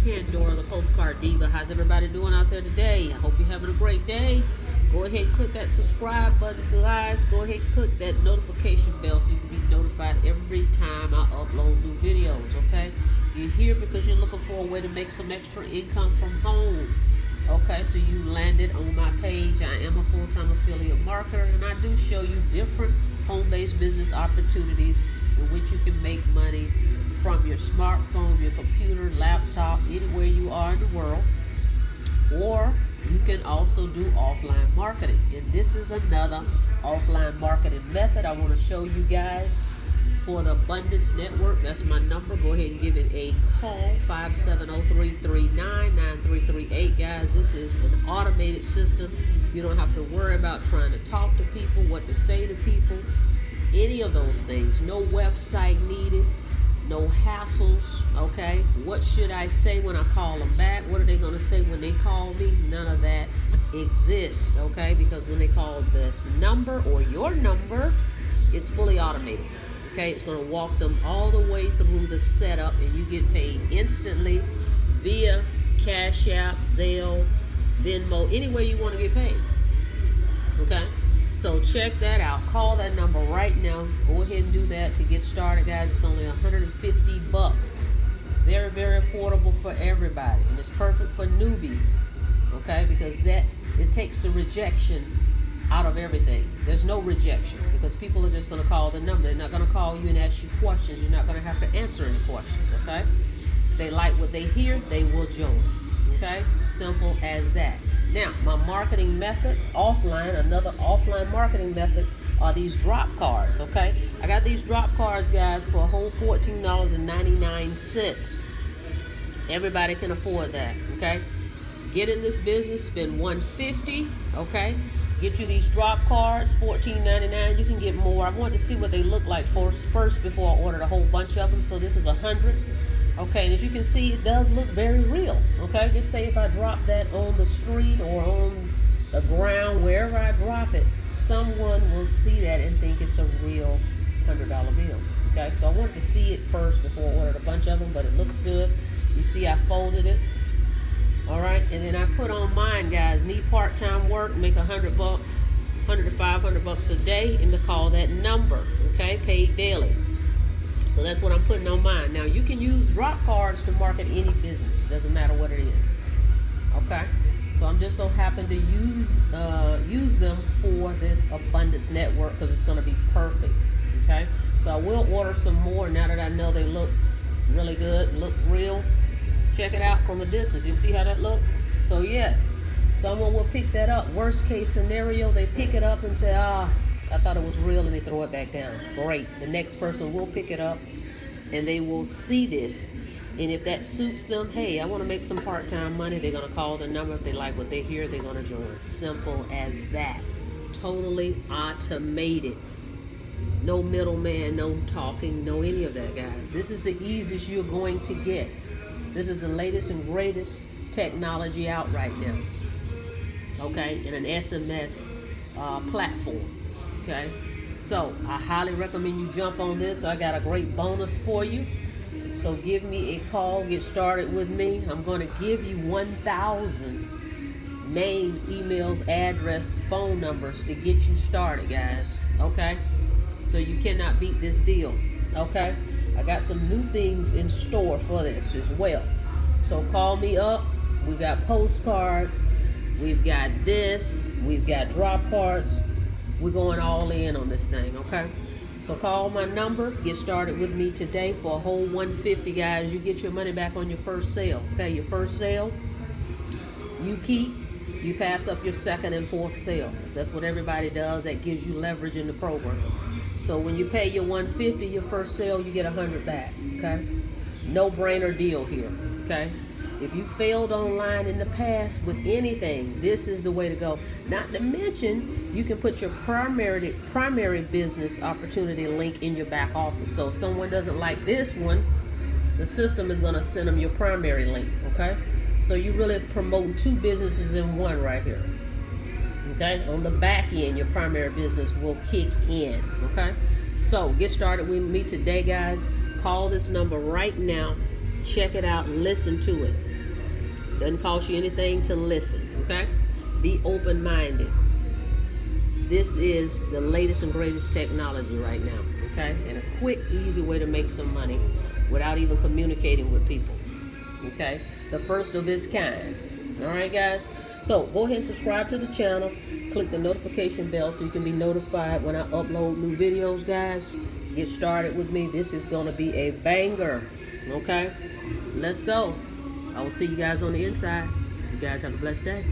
Pandora, the Postcard Diva. How's everybody doing out there today? I hope you're having a great day. Go ahead and click that subscribe button, guys. Go ahead and click that notification bell so you can be notified every time I upload new videos, okay? You're here because you're looking for a way to make some extra income from home. Okay, so you landed on my page. I am a full-time affiliate marketer, and I do show you different home-based business opportunities in which you can make money from your smartphone, your computer, laptop, anywhere you are in the world. Or you can also do offline marketing. And this is another offline marketing method I want to show you guys for the Abundance Network. That's my number. Go ahead and give it a call, 570-339-9338. Guys, this is an automated system. You don't have to worry about trying to talk to people, what to say to people, any of those things. No website needed, no hassles, okay? What should I say when I call them back? What are they going to say when they call me? None of that exists, okay? Because when they call this number or your number, it's fully automated. Okay, it's going to walk them all the way through the setup, and you get paid instantly via Cash App, Zelle, Venmo, anywhere you want to get paid. Okay, so check that out. Call that number right now. Go ahead and do that to get started, guys. It's only $150. Very, very affordable for everybody, and it's perfect for newbies. Okay, because it takes the rejection out of everything. There's no rejection because people are just going to call the number. They're not going to call you and ask you questions. You're not going to have to answer any questions, okay? If they like what they hear, they will join, okay? Simple as that. Now, my marketing method, offline, another offline marketing method are these drop cards, okay? I got these drop cards, guys, for a whole $14.99. Everybody can afford that, okay? Get in this business, spend $150, okay? Get you these drop cards, $14.99. You can get more. I wanted to see what they look like first before I ordered a whole bunch of them. So this is 100. Okay, and as you can see, it does look very real. Okay, just say if I drop that on the street or on the ground, wherever I drop it, someone will see that and think it's a real $100 bill. Okay, so I wanted to see it first before I ordered a bunch of them, but it looks good. You see, I folded it. All right, and then I put on mine, guys. Need part-time work, make $100, $100 to $500 a day, and to call that number. Okay, paid daily. So that's what I'm putting on mine. Now you can use drop cards to market any business. Doesn't matter what it is. Okay, so I'm just so happen to use them for this Abundance Network because it's going to be perfect. Okay, so I will order some more now that I know they look really good, look real. Check it out from a distance. You see how that looks? So yes, someone will pick that up. Worst case scenario, they pick it up and say, I thought it was real, and they throw it back down. Great. The next person will pick it up and they will see this. And if that suits them, hey, I want to make some part-time money, they're going to call the number. If they like what they hear, they're going to join. Simple as that. Totally automated. No middleman, no talking, no any of that, guys. This is the easiest you're going to get. This is the latest and greatest technology out right now, okay, in an SMS platform, okay? So I highly recommend you jump on this. I got a great bonus for you. So give me a call, get started with me. I'm going to give you 1,000 names, emails, address, phone numbers to get you started, guys, okay? So you cannot beat this deal, okay? I got some new things in store for this as well. So call me up. We got postcards. We've got this. We've got drop cards. We're going all in on this thing, okay? So call my number. Get started with me today for a whole $150, guys. You get your money back on your first sale, okay? Your first sale, you keep. You pass up your second and fourth sale. That's what everybody does. That gives you leverage in the program. So when you pay your $150, your first sale, you get $100 back, okay? No-brainer deal here, okay? If you failed online in the past with anything, this is the way to go. Not to mention, you can put your primary business opportunity link in your back office. So if someone doesn't like this one, the system is going to send them your primary link, okay? So you really promote two businesses in one right here. Okay, on the back end, your primary business will kick in. Okay, so get started with me today, guys. Call this number right now. Check it out. Listen to it. Doesn't cost you anything to listen, okay? Be open-minded. This is the latest and greatest technology right now, okay? And a quick, easy way to make some money without even communicating with people, okay? The first of its kind. All right, guys? So go ahead and subscribe to the channel. Click the notification bell so you can be notified when I upload new videos, guys. Get started with me. This is going to be a banger, okay? Let's go. I will see you guys on the inside. You guys have a blessed day.